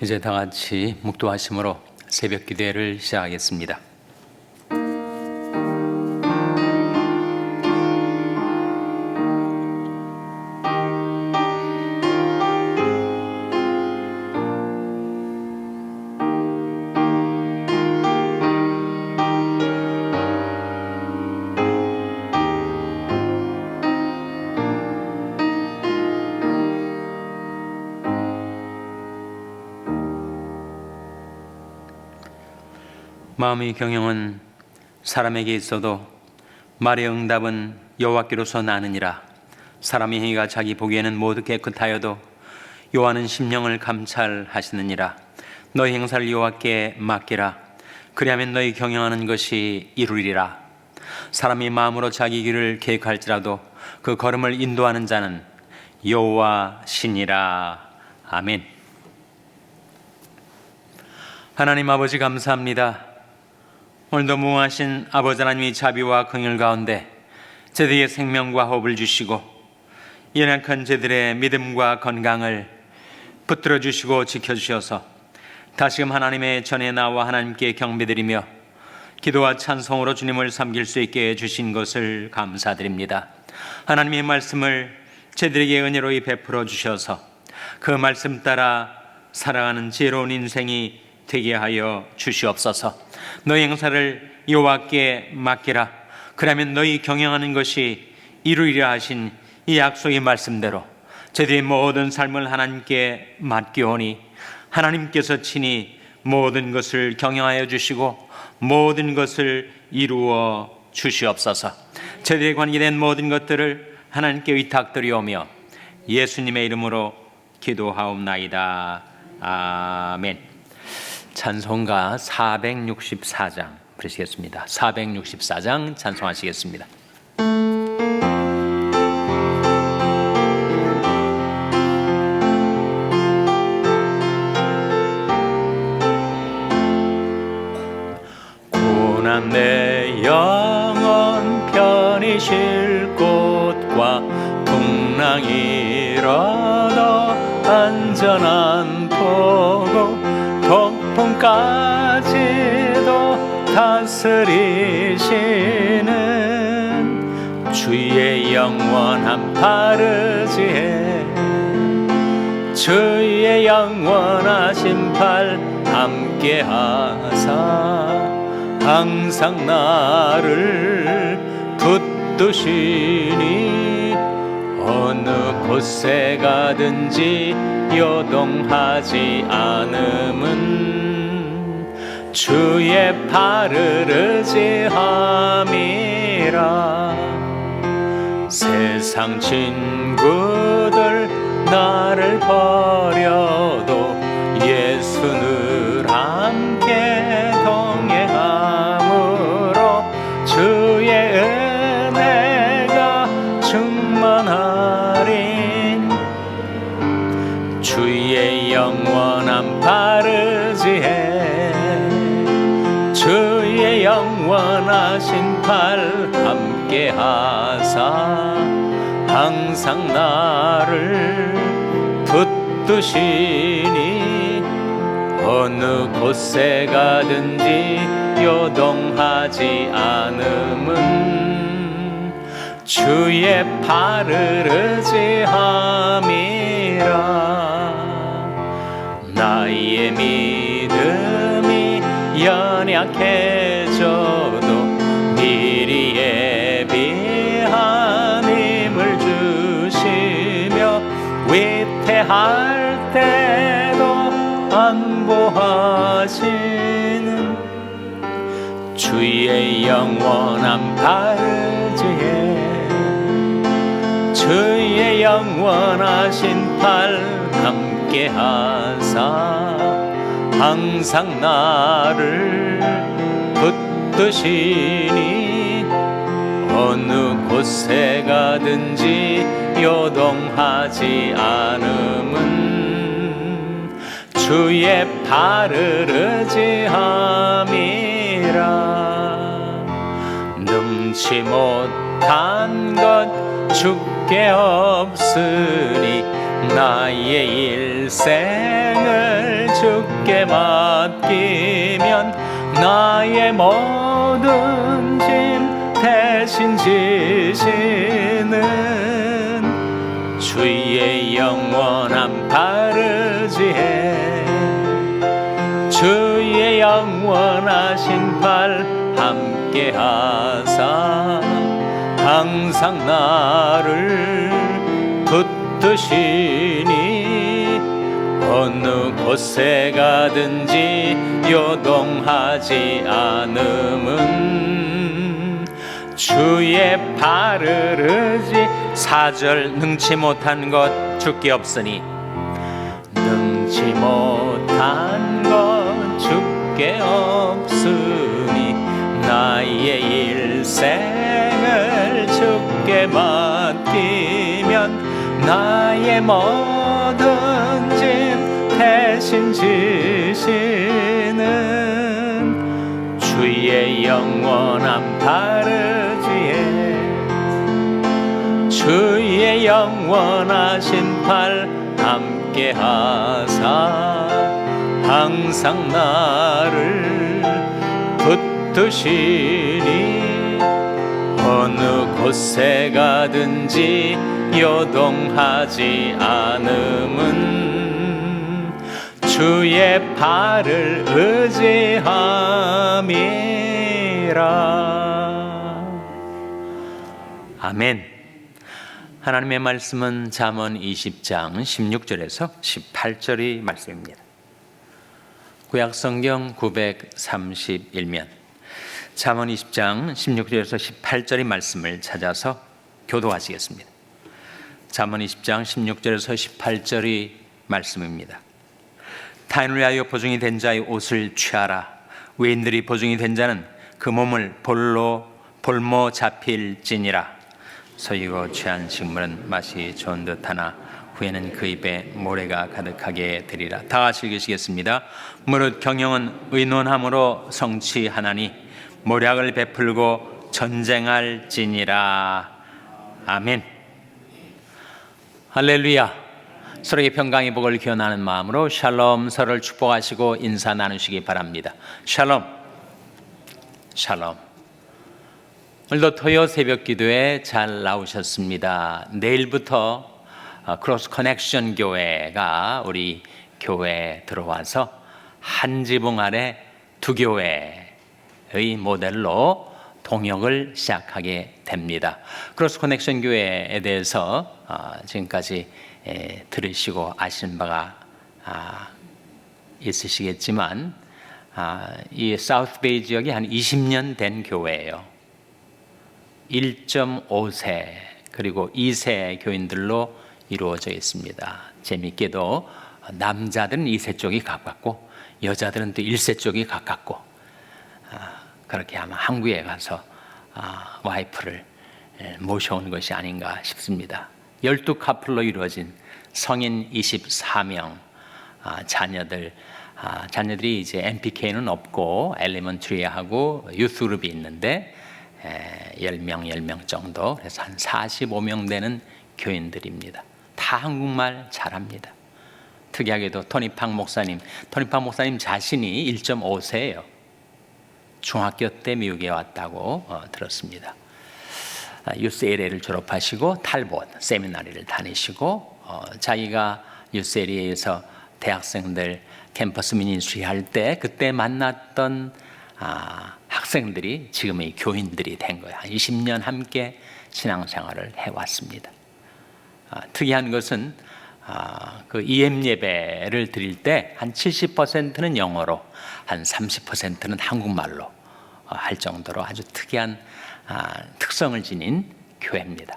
이제 다 같이 묵도하심으로 새벽 기도회를 시작하겠습니다. 마음의 경영은 사람에게 있어도 말의 응답은 여호와께로서 나느니라. 사람의 행위가 자기 보기에는 모두 깨끗하여도 여호와는 심령을 감찰하시느니라. 너희 행사를 여호와께 맡기라. 그리하면 너희 경영하는 것이 이루리라. 사람이 마음으로 자기 길을 계획할지라도 그 걸음을 인도하는 자는 여호와시니라. 아멘. 하나님 아버지 감사합니다. 오늘도 무궁하신 아버지 하나님의 자비와 긍휼 가운데 저희의 생명과 호흡을 주시고 연약한 저희들의 믿음과 건강을 붙들어 주시고 지켜주셔서 다시금 하나님의 전에 나와 하나님께 경배드리며 기도와 찬송으로 주님을 섬길 수 있게 해주신 것을 감사드립니다. 하나님의 말씀을 저희들에게 은혜로이 베풀어 주셔서 그 말씀 따라 살아가는 지혜로운 인생이 되게 하여 주시옵소서. 너희 행사를 여호와께 맡기라. 그러면 너희 경영하는 것이 이루리라 하신 이 약속의 말씀대로 저희의 모든 삶을 하나님께 맡기오니 하나님께서 친히 모든 것을 경영하여 주시고 모든 것을 이루어 주시옵소서. 저희에 관계된 모든 것들을 하나님께 의탁드리오며 예수님의 이름으로 기도하옵나이다. 아멘. 찬송가 464장 부르시겠습니다. 464장 찬송하시겠습니다. 고난 내 영혼 편히 쉴 곳과 풍랑 일어도 안전한 포고 폭풍까지도 다스리시는 주의 영원한 파르지에 주의 영원하신 팔 함께하사 항상 나를 붙드시니 어느 곳에 가든지 요동하지 않음은 주의 팔을 의지함이라. 세상 친구들 나를 버려도 예수 늘 함께 동행함으로 주의 은혜가 충만하리. 주의 영원한 파르지에 주의 영원하신 팔 함께하사 항상 나를 붙드시니 어느 곳에 가든지 요동하지 않음은 주의 팔을 의지함이라. 나의 믿음이 연약해져도 미리 예비한 힘을 주시며 위태할 때도 안보하시는 주의 영원한 파르지에 주의 영원하신 팔 함께하사 항상 나를 붙드시니 어느 곳에 가든지 요동하지 않음은 주의 팔을 의지함이라. 능치 못한 것 주께 없으니 나의 일생을 주께 맡기면 나의 모든 짐 대신 지시는 주의 영원한 바르지에 주의 영원하신 팔 함께 하사 항상 나를 붙드시니 어느 곳에 가든지 요동하지 않음은 주의 발을 의지 4절 능치 못한 것 주께 없으니 능치 못한 것 주께 없으니 나의 일생을 주께 맡기면 나의 모든 짐 대신 지시는 주의 영원한 바르지에 주의 영원하신 팔 함께 하사 항상 나를 붙드시니 어느 곳에 가든지 요동하지 않음은 주의 발을 의지함이라. 아멘. 하나님의 말씀은 잠언 20장 16절에서 18절의 말씀입니다. 구약성경 931면 잠언 20장 16절에서 18절의 말씀을 찾아서 교도하시겠습니다. 잠언 20장 16절에서 18절의 말씀입니다. 타인을 위하여 보증이 된 자의 옷을 취하라. 외인들이 보증이 된 자는 그 몸을 볼모 잡힐지니라. 소이고 취한 식물은 맛이 좋은 듯하나 후에는 그 입에 모래가 가득하게 되리라. 다 같이 읽으시겠습니다. 무릇 경영은 의논함으로 성취하나니 모략을 베풀고 전쟁할지니라. 아멘. 할렐루야. 서로의 평강의 복을 기원하는 마음으로 샬롬, 서로를 축복하시고 인사 나누시기 바랍니다. 샬롬. 샬롬. 오늘도 토요 새벽 기도에 잘 나오셨습니다. 내일부터 크로스 커넥션 교회가 우리 교회에 들어와서 한 지붕 아래 두 교회의 모델로 동역을 시작하게 됩니다. 크로스 커넥션 교회에 대해서 지금까지 들으시고 아시는 바가 있으시겠지만 이 사우스베이 지역이 한 20년 된 교회예요. 1.5세 그리고 2세 교인들로 이루어져 있습니다. 재미있게도 남자들은 2세 쪽이 가깝고 여자들은 또 1세 쪽이 가깝고 그렇게 아마 한국에 가서 와이프를 모셔온 것이 아닌가 싶습니다. 12커플로 이루어진 성인 24명 자녀들이 이제 MPK는 없고 엘리먼트리하고 유스그룹이 있는데 10명 정도, 그래서 한 45명 되는 교인들입니다. 다 한국말 잘합니다. 특이하게도 토니팡 목사님 자신이 1.5세예요. 중학교 때 미국에 왔다고 들었습니다. UCLA를 졸업하시고 탈봇 세미나리를 다니시고 자기가 UCLA에서 대학생들 캠퍼스 미니스트리 할 때 그때 만났던 학생들이 지금의 교인들이 된 거예요. 20년 함께 신앙생활을 해왔습니다. 특이한 것은 그 EM 예배를 드릴 때 한 70%는 영어로 한 30%는 한국말로 할 정도로 아주 특이한 특성을 지닌 교회입니다.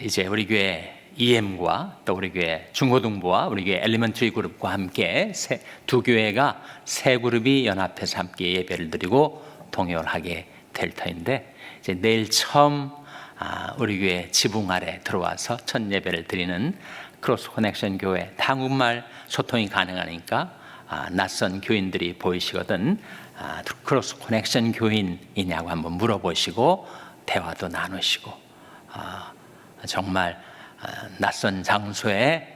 이제 우리 교회 EM과 또 우리 교회 중고등부와 우리 교회 엘리먼트리 그룹과 함께 두 교회가 세 그룹이 연합해서 함께 예배를 드리고 동역을 하게 될 터인데 이제 내일 처음 우리 교회 지붕 아래 들어와서 첫 예배를 드리는 크로스 커넥션 교회 한국말 소통이 가능하니까 낯선 교인들이 보이시거든 크로스 커넥션 교인이냐고 한번 물어보시고 대화도 나누시고 정말 낯선 장소에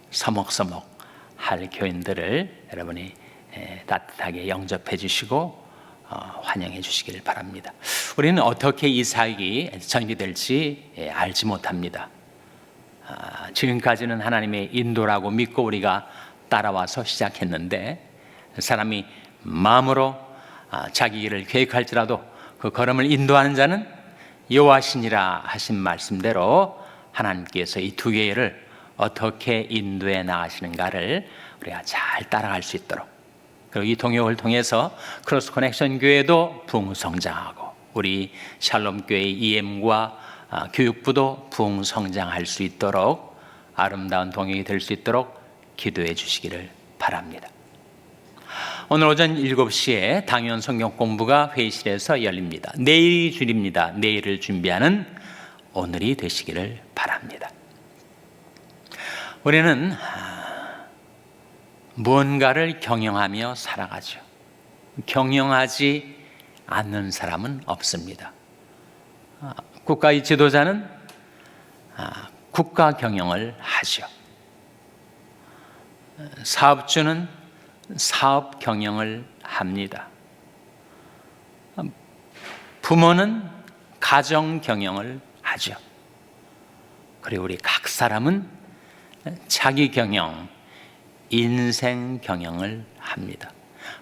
서먹서먹 할 교인들을 여러분이 따뜻하게 영접해 주시고 환영해 주시기를 바랍니다. 우리는 어떻게 이 사역이 전개될지 알지 못합니다. 지금까지는 하나님의 인도라고 믿고 우리가 따라와서 시작했는데, 사람이 마음으로 자기 길을 계획할지라도 그 걸음을 인도하는 자는 여호와시니라 하신 말씀대로 하나님께서 이 두 개를 어떻게 인도해 나가시는가를 우리가 잘 따라갈 수 있도록, 그리고 이 동역을 통해서 크로스 커넥션 교회도 부흥성장하고 우리 샬롬 교회 EM과 교육부도 부흥성장할 수 있도록 아름다운 동역이 될 수 있도록 기도해 주시기를 바랍니다. 오늘 오전 7시에 당연 성경 공부가 회의실에서 열립니다. 내일이 주일입니다. 내일을 준비하는 오늘이 되시기를 바랍니다. 우리는 무언가를 경영하며 살아가죠. 경영하지 않는 사람은 없습니다. 국가의 지도자는 국가 경영을 하죠. 사업주는 사업 경영을 합니다. 부모는 가정 경영을 하죠. 그리고 우리 각 사람은 자기 경영, 인생 경영을 합니다.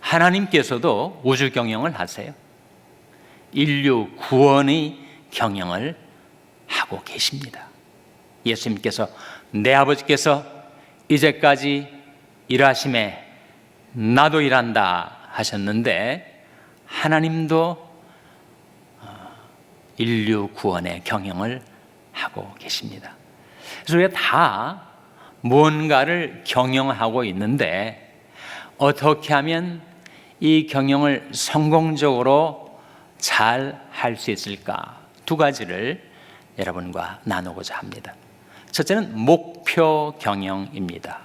하나님께서도 우주 경영을 하세요. 인류 구원의 경영을 하고 계십니다. 예수님께서 내 아버지께서 이제까지 일하심에 나도 일한다 하셨는데, 하나님도 인류 구원의 경영을 하고 계십니다. 그래서 우리가 다 무언가를 경영하고 있는데, 어떻게 하면 이 경영을 성공적으로 잘 할 수 있을까? 두 가지를 여러분과 나누고자 합니다. 첫째는 목표 경영입니다.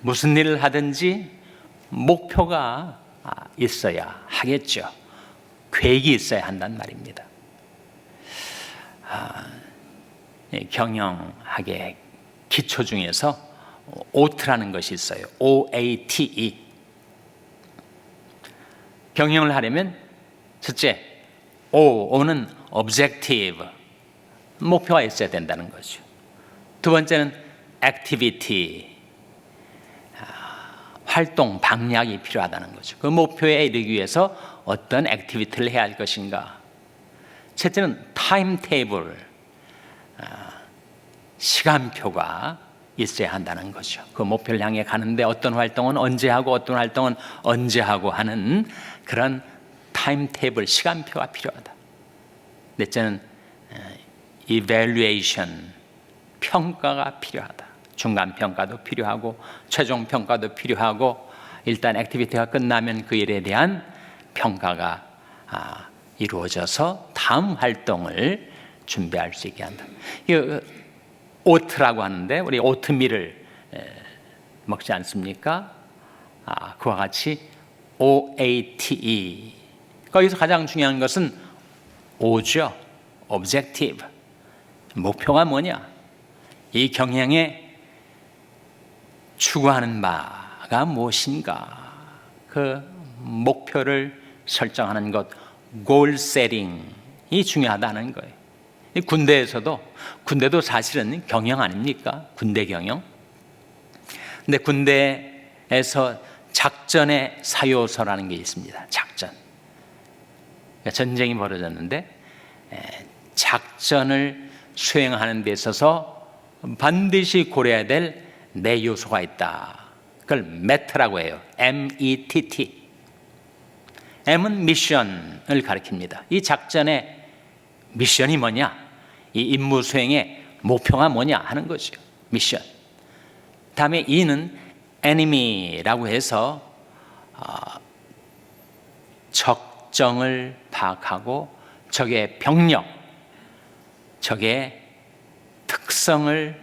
무슨 일을 하든지 목표가 있어야 하겠죠. 계획이 있어야 한단 말입니다. 경영학의 기초 중에서 OAT라는 것이 있어요. OATE. 경영을 하려면 첫째, O는 Objective, 목표가 있어야 된다는 거죠. 두 번째는 Activity, 활동, 방향이 필요하다는 거죠. 그 목표에 이르기 위해서 어떤 액티비티를 해야 할 것인가. 셋째는 타임테이블, 시간표가 있어야 한다는 거죠. 그 목표를 향해 가는데 어떤 활동은 언제 하고 어떤 활동은 언제 하고 하는 그런 타임테이블, 시간표가 필요하다. 넷째는 evaluation, 평가가 필요하다. 중간평가도 필요하고 최종평가도 필요하고, 일단 액티비티가 끝나면 그 일에 대한 평가가 이루어져서 다음 활동을 준비할 수 있게 한다. 이거 오트라고 하는데, 우리 오트밀을 먹지 않습니까? 그와 같이 OATE. 거기서 가장 중요한 것은 O죠. Objective. 목표가 뭐냐? 이 경영에 추구하는 바가 무엇인가? 그 목표를 설정하는 것, goal setting이 중요하다는 거예요. 군대도 사실은 경영 아닙니까? 군대 경영. 근데 군대에서 작전의 사요소라는 게 있습니다. 작전. 그러니까 전쟁이 벌어졌는데 작전을 수행하는 데 있어서 반드시 고려해야 될 네 요소가 있다. 그걸 MET라고 해요. METT. M은 미션을 가리킵니다. 이 작전의 미션이 뭐냐? 이 임무 수행의 목표가 뭐냐 하는 거죠. 미션. 다음에 E는 enemy라고 해서 적정을 파악하고 적의 병력, 적의 특성을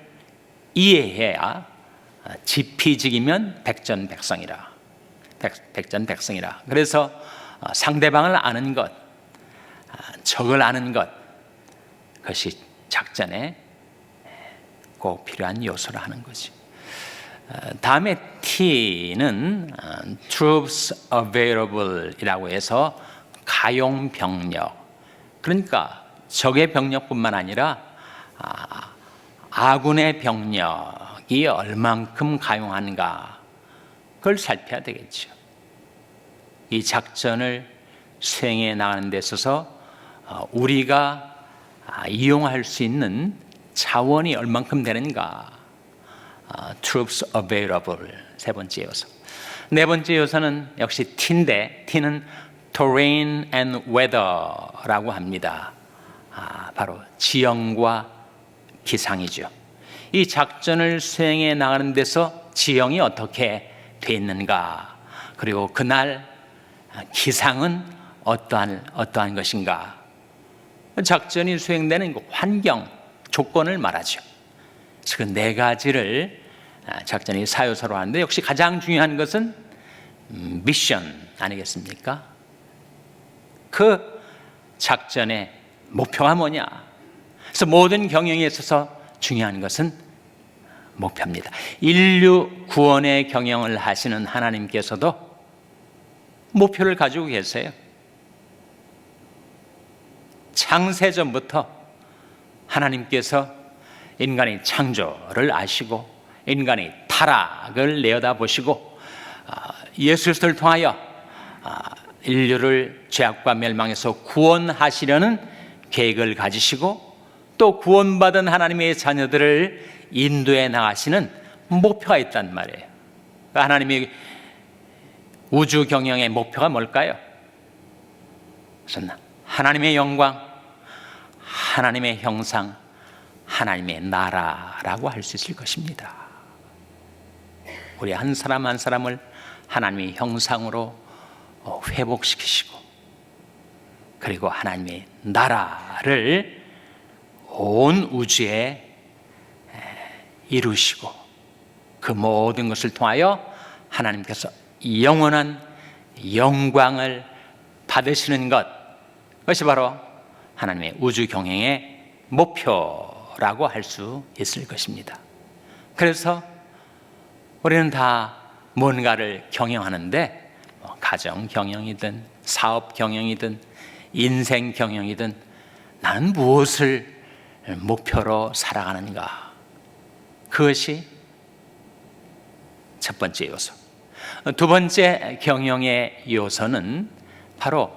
이해해야 지피지기면 백전백승이라. 백전백승이라. 그래서 상대방을 아는 것, 적을 아는 것, 그것이 작전에 꼭 필요한 요소라 하는 거지. 다음에 T는 troops available이라고 해서 가용 병력, 그러니까 적의 병력뿐만 아니라 아군의 병력이 얼만큼 가용하는가, 그걸 살펴야 되겠죠. 이 작전을 수행해 나가는 데 있어서 우리가 이용할 수 있는 자원이 얼만큼 되는가, troops available, 세 번째 요소. 네 번째 요소는 역시 T인데, T는 terrain and weather라고 합니다. 바로 지형과 기상이죠. 이 작전을 수행해 나가는 데서 지형이 어떻게 돼 있는가, 그리고 그날 기상은 어떠한 것인가, 작전이 수행되는 환경, 조건을 말하죠. 그 네 가지를 작전이 사요소로 하는데, 역시 가장 중요한 것은 미션 아니겠습니까? 그 작전의 목표가 뭐냐? 그래서 모든 경영에 있어서 중요한 것은 목표입니다. 인류 구원의 경영을 하시는 하나님께서도 목표를 가지고 계세요. 창세전부터 하나님께서 인간의 창조를 아시고 인간의 타락을 내어다보시고 예수 그리스도를 통하여 인류를 죄악과 멸망에서 구원하시려는 계획을 가지시고, 또 구원받은 하나님의 자녀들을 인도해 나가시는 목표가 있단 말이에요. 하나님의 우주 경영의 목표가 뭘까요? 하나님의 영광, 하나님의 형상, 하나님의 나라라고 할 수 있을 것입니다. 우리 한 사람 한 사람을 하나님의 형상으로 회복시키시고, 그리고 하나님의 나라를 온 우주에 이루시고, 그 모든 것을 통하여 하나님께서 영원한 영광을 받으시는 것, 그것이 바로 하나님의 우주 경영의 목표라고 할 수 있을 것입니다. 그래서 우리는 다 뭔가를 경영하는데, 가정 경영이든 사업 경영이든 인생 경영이든 나는 무엇을 목표로 살아가는가, 그것이 첫 번째 요소. 두 번째 경영의 요소는 바로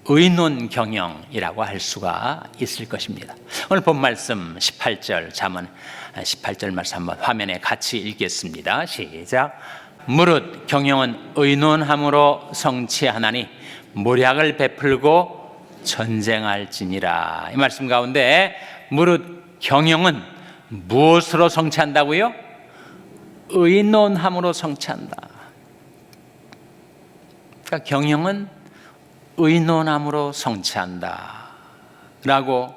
의논 경영이라고 할 수가 있을 것입니다. 오늘 본 말씀 18절, 잠언 18절 말씀 한번 화면에 같이 읽겠습니다. 시작. 무릇 경영은 의논함으로 성취하나니 모략을 베풀고 전쟁할지니라. 이 말씀 가운데 무릇 경영은 무엇으로 성취한다고요? 의논함으로 성취한다. 그러니까 경영은 의논함으로 성취한다 라고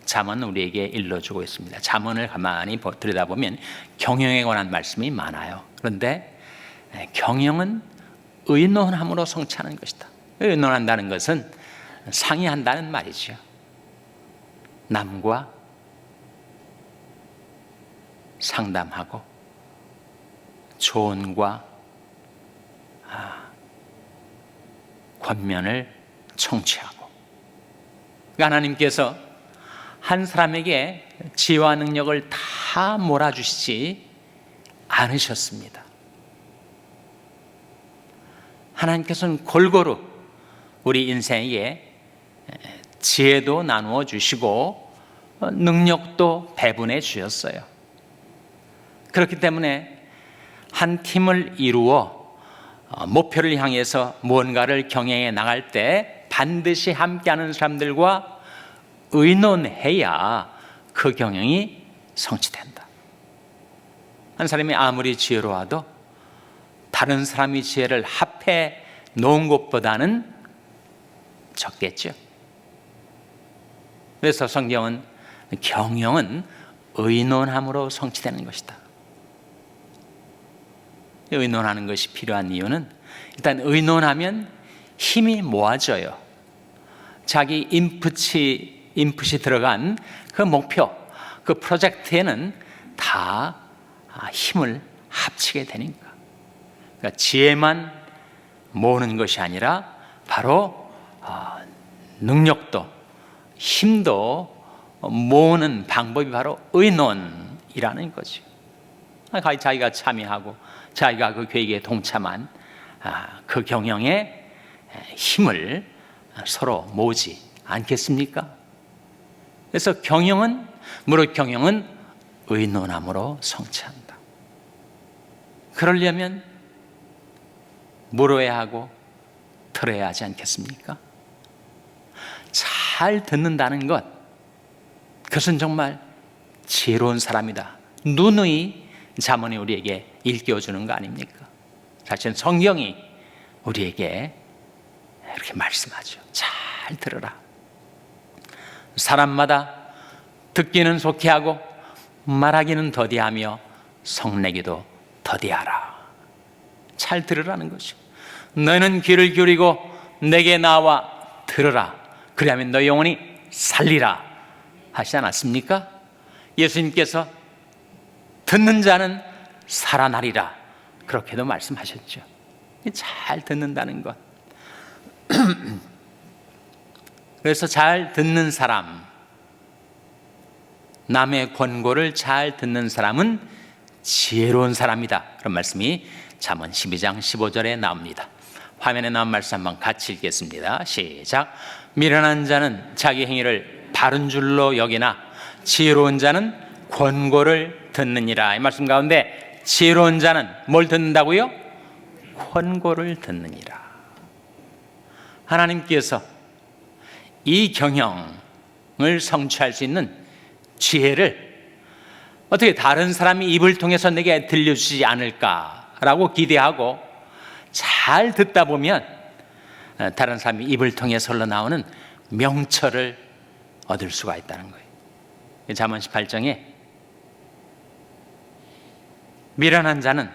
잠언은 우리에게 일러주고 있습니다. 잠언을 가만히 들여다보면 경영에 관한 말씀이 많아요. 그런데 경영은 의논함으로 성취하는 것이다. 의논한다는 것은 상의한다는 말이죠. 남과 상담하고 조언과 권면을 청취하고, 하나님께서 한 사람에게 지혜와 능력을 다 몰아주시지 않으셨습니다. 하나님께서는 골고루 우리 인생에 지혜도 나누어 주시고 능력도 배분해 주셨어요. 그렇기 때문에 한 팀을 이루어 목표를 향해서 무언가를 경영해 나갈 때 반드시 함께하는 사람들과 의논해야 그 경영이 성취된다. 한 사람이 아무리 지혜로워도 다른 사람의 지혜를 합해 놓은 것보다는 적겠죠. 그래서 성경은 경영은 의논함으로 성취되는 것이다. 의논하는 것이 필요한 이유는, 일단 의논하면 힘이 모아져요. 자기 인풋이 들어간 그 목표, 그 프로젝트에는 다 힘을 합치게 되니까. 그러니까 지혜만 모으는 것이 아니라 바로 능력도 힘도 모으는 방법이 바로 의논이라는 거죠. 자기가 참여하고 자기가 그 계획에 동참한 그 경영의 힘을 서로 모으지 않겠습니까? 그래서 무릇 경영은 의논함으로 성취한다. 그러려면 물어야 하고 들어야 하지 않겠습니까? 잘 듣는다는 것, 그것은 정말 지혜로운 사람이다. 누누이 잠언이 우리에게 일깨워주는 거 아닙니까? 사실 성경이 우리에게 이렇게 말씀하죠. 잘 들으라. 사람마다 듣기는 속히 하고 말하기는 더디하며 성내기도 더디하라. 잘 들으라는 것이죠. 너는 귀를 기울이고 내게 나와 들으라. 그리하면 너의 영혼이 살리라 하시지 않았습니까? 예수님께서 듣는 자는 살아나리라 그렇게도 말씀하셨죠. 잘 듣는다는 것. 그래서 잘 듣는 사람, 남의 권고를 잘 듣는 사람은 지혜로운 사람이다. 그런 말씀이 잠언 12장 15절에 나옵니다. 화면에 나온 말씀 한번 같이 읽겠습니다. 시작. 미련한 자는 자기 행위를 바른 줄로 여기나 지혜로운 자는 권고를 듣느니라. 이 말씀 가운데 지혜로운 자는 뭘 듣는다고요? 권고를 듣느니라. 하나님께서 이 경영을 성취할 수 있는 지혜를 어떻게 다른 사람이 입을 통해서 내게 들려주지 않을까라고 기대하고 잘 듣다 보면 다른 사람이 입을 통해서 흘러나오는 명철을 얻을 수가 있다는 거예요. 잠언 18장에 미련한 자는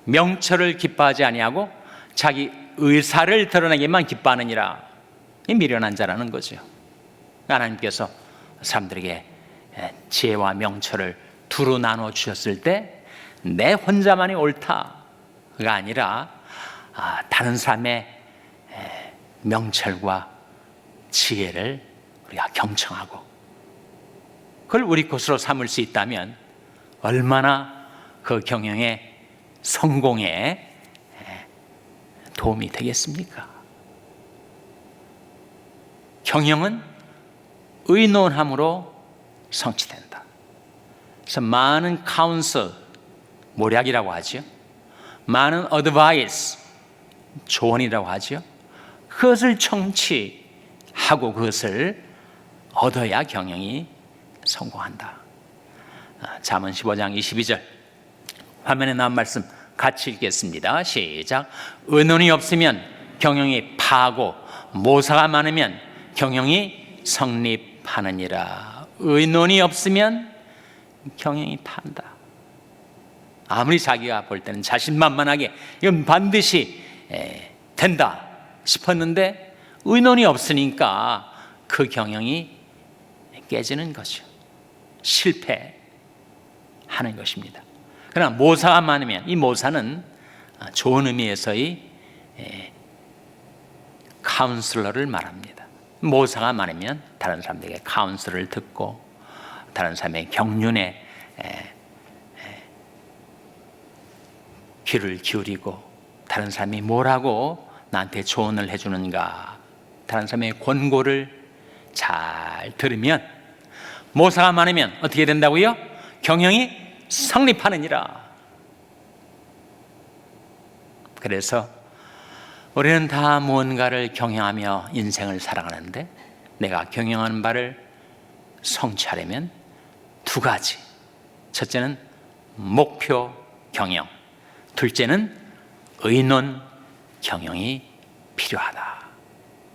명철을 기뻐하지 아니하고 자기 의사를 드러내기만 기뻐하느니라. 이 미련한 자라는 거죠. 하나님께서 사람들에게 지혜와 명철을 두루 나눠 주셨을 때 내 혼자만이 옳다가 아니라 다른 사람의 명철과 지혜를 우리가 경청하고 그걸 우리 것으로 삼을 수 있다면 얼마나 그 경영의 성공에 도움이 되겠습니까? 경영은 의논함으로 성취된다. 그래서 많은 카운슬, 모략이라고 하죠. 많은 어드바이스, 조언이라고 하죠. 그것을 청취하고 그것을 얻어야 경영이 성공한다. 잠언 15장 22절 화면에 나온 말씀 같이 읽겠습니다. 시작. 의논이 없으면 경영이 파하고 모사가 많으면 경영이 성립하느니라. 의논이 없으면 경영이 판다. 아무리 자기가 볼 때는 자신만만하게 이건 반드시 된다 싶었는데 의논이 없으니까 그 경영이 깨지는 거죠. 실패하는 것입니다. 그러나 모사가 많으면 이 모사는 좋은 의미에서의 카운슬러를 말합니다. 모사가 많으면 다른 사람들에게 카운슬을 듣고 다른 사람의 경륜에 귀를 기울이고 다른 사람이 뭐라고 나한테 조언을 해주는가 다른 사람의 권고를 잘 들으면 모사가 많으면 어떻게 된다고요? 경영이 성립하느니라. 그래서 우리는 다 무언가를 경영하며 인생을 살아가는데 내가 경영하는 바를 성취하려면 두 가지. 첫째는 목표 경영, 둘째는 의논 경영이 필요하다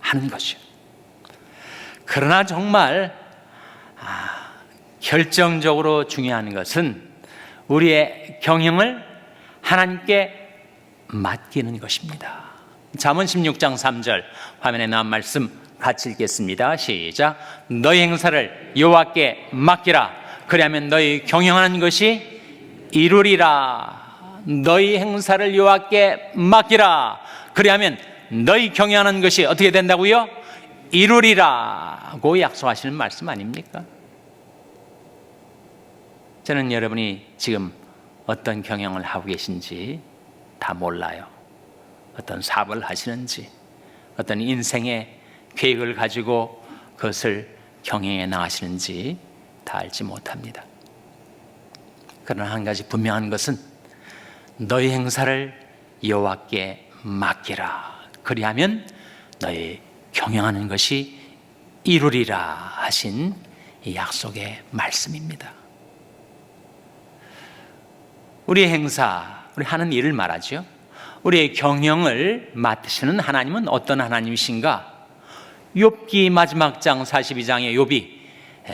하는 것이죠. 그러나 정말 결정적으로 중요한 것은 우리의 경영을 하나님께 맡기는 것입니다. 잠언 16장 3절 화면에 나온 말씀 같이 읽겠습니다. 시작. 너희 행사를 여호와께 맡기라. 그리하면 너희 경영하는 것이 이루리라. 너희 행사를 여호와께 맡기라. 그리하면 너희 경영하는 것이 어떻게 된다고요? 이루리라고 약속하시는 말씀 아닙니까? 저는 여러분이 지금 어떤 경영을 하고 계신지 다 몰라요. 어떤 사업을 하시는지, 어떤 인생의 계획을 가지고 그것을 경영해 나가시는지 다 알지 못합니다. 그러나 한 가지 분명한 것은 너희 행사를 여호와께 맡기라. 그리하면 너희 경영하는 것이 이루리라 하신 이 약속의 말씀입니다. 우리의 행사, 우리 하는 일을 말하죠. 우리의 경영을 맡으시는 하나님은 어떤 하나님이신가? 욥기 마지막 장 42장의 욥이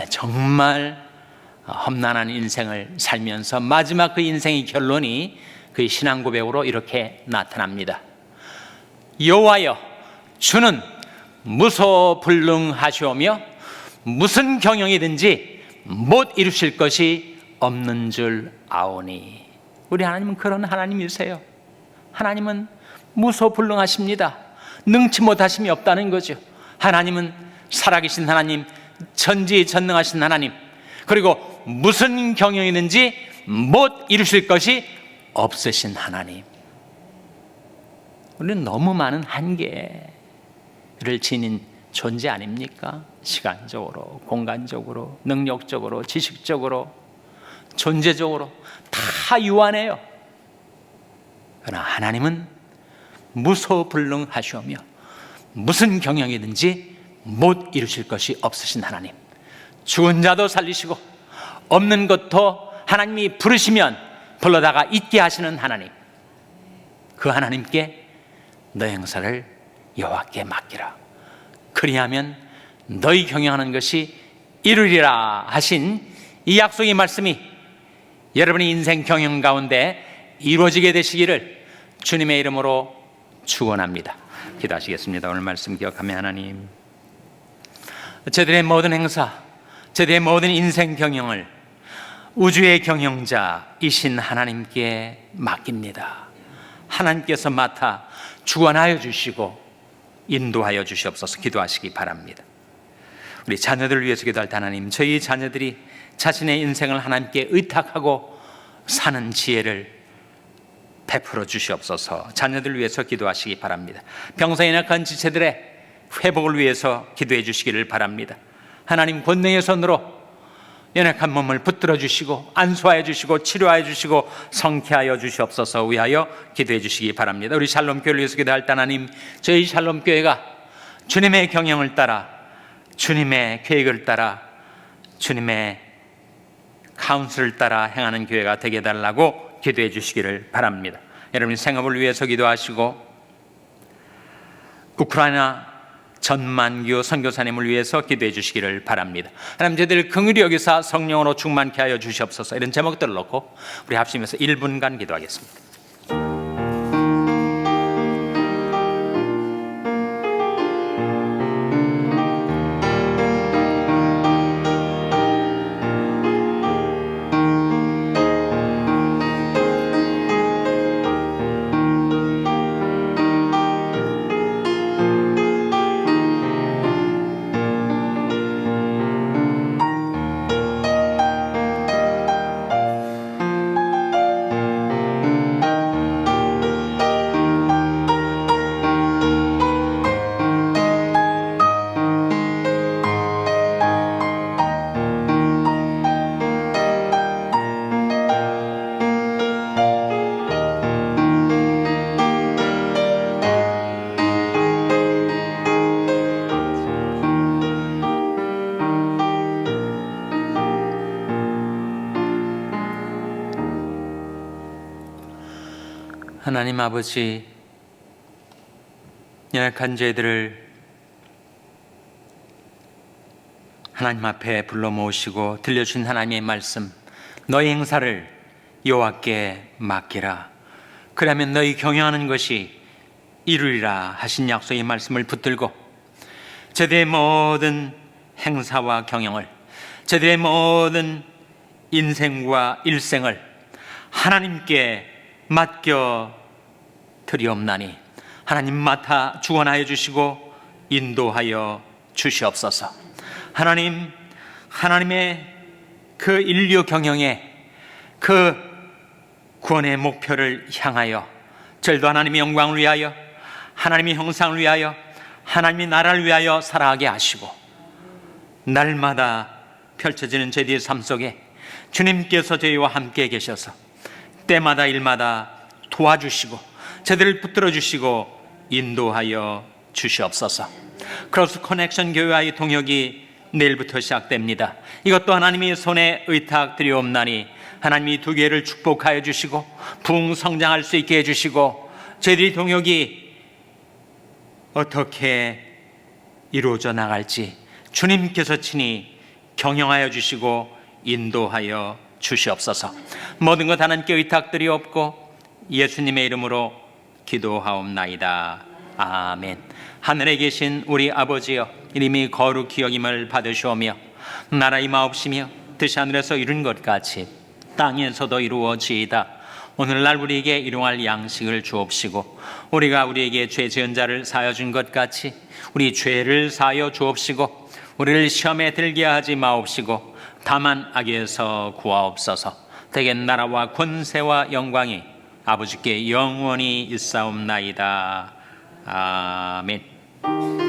정말 험난한 인생을 살면서 마지막 그 인생의 결론이 그의 신앙 고백으로 이렇게 나타납니다. 여호와여, 주는 무소불능하시오며 무슨 경영이든지 못 이루실 것이 없는 줄 아오니. 우리 하나님은 그런 하나님이세요. 하나님은 무소불능하십니다. 능치 못하심이 없다는 거죠. 하나님은 살아계신 하나님, 전지전능하신 하나님, 그리고 무슨 경영이든지 못 이루실 것이 없으신 하나님. 우리는 너무 많은 한계를 지닌 존재 아닙니까? 시간적으로, 공간적으로, 능력적으로, 지식적으로, 존재적으로 다 유한해요. 그러나 하나님은 무소불능하시오며 무슨 경영이든지 못 이루실 것이 없으신 하나님, 죽은 자도 살리시고 없는 것도 하나님이 부르시면 불러다가 있게 하시는 하나님, 그 하나님께 너희 행사를 여호와께 맡기라. 그리하면 너희 경영하는 것이 이루리라 하신 이 약속의 말씀이 여러분의 인생 경영 가운데 이루어지게 되시기를 주님의 이름으로 축원합니다. 기도하시겠습니다. 오늘 말씀 기억하며 하나님, 저들의 모든 행사, 저들의 모든 인생 경영을 우주의 경영자이신 하나님께 맡깁니다. 하나님께서 맡아 주관하여 주시고 인도하여 주시옵소서. 기도하시기 바랍니다. 우리 자녀들을 위해서 기도할 때 하나님, 저희 자녀들이 자신의 인생을 하나님께 의탁하고 사는 지혜를 베풀어 주시옵소서. 자녀들을 위해서 기도하시기 바랍니다. 병상에 낙한 지체들의 회복을 위해서 기도해 주시기를 바랍니다. 하나님, 권능의 손으로 연약한 몸을 붙들어 주시고 안수하여 주시고 치료하여 주시고 성쾌하여 주시옵소서. 위하여 기도해 주시기 바랍니다. 우리 샬롬교회를 위해서 기도할 때 하나님, 저희 샬롬교회가 주님의 경영을 따라, 주님의 계획을 따라, 주님의 카운슬을 따라 행하는 교회가 되게 해달라고 기도해 주시기를 바랍니다. 여러분의 생업을 위해서 기도하시고 우크라이나 전만규 선교사님을 위해서 기도해 주시기를 바랍니다. 하나님, 저희들 긍휼히 여기사 성령으로 충만케 하여 주시옵소서. 이런 제목들을 놓고 우리 합심해서 1분간 기도하겠습니다. 하나님 아버지, 연약한 저희들을 하나님 앞에 불러 모으시고 들려주신 하나님의 말씀, 너희 행사를 여호와께 맡기라. 그러면 너희 경영하는 것이 이루리라 하신 약속의 말씀을 붙들고 저들의 모든 행사와 경영을, 저들의 모든 인생과 일생을 하나님께 맡겨 드리옵나니 하나님 맡아 주관하여 주시고 인도하여 주시옵소서. 하나님, 하나님의 그 인류 경영에 그 구원의 목표를 향하여 저희도 하나님의 영광을 위하여, 하나님의 형상을 위하여, 하나님의 나라를 위하여 살아가게 하시고, 날마다 펼쳐지는 저희들의 삶 속에 주님께서 저희와 함께 계셔서 때마다 일마다 도와주시고 저희들을 붙들어 주시고 인도하여 주시옵소서. 크로스 커넥션 교회와의 동역이 내일부터 시작됩니다. 이것도 하나님의 손에 의탁드리옵나니 하나님이 두 개를 축복하여 주시고 부흥 성장할 수 있게 해주시고 저희들이 동역이 어떻게 이루어져 나갈지 주님께서 친히 경영하여 주시고 인도하여 주시옵소서. 모든 것 하나님께 의탁드리옵고 예수님의 이름으로 기도하옵나이다. 아멘. 하늘에 계신 우리 아버지여, 이름이 거룩히 여김을 받으시오며 나라 임하옵시며 뜻이 하늘에서 이룬 것 같이 땅에서도 이루어지이다. 오늘날 우리에게 일용할 양식을 주옵시고 우리가 우리에게 죄 지은 자를 사하여 준 것 같이 우리 죄를 사하여 주옵시고 우리를 시험에 들게 하지 마옵시고 다만 악에서 구하옵소서. 대개 나라와 권세와 영광이 아버지께 영원히 있사옵나이다. 아멘.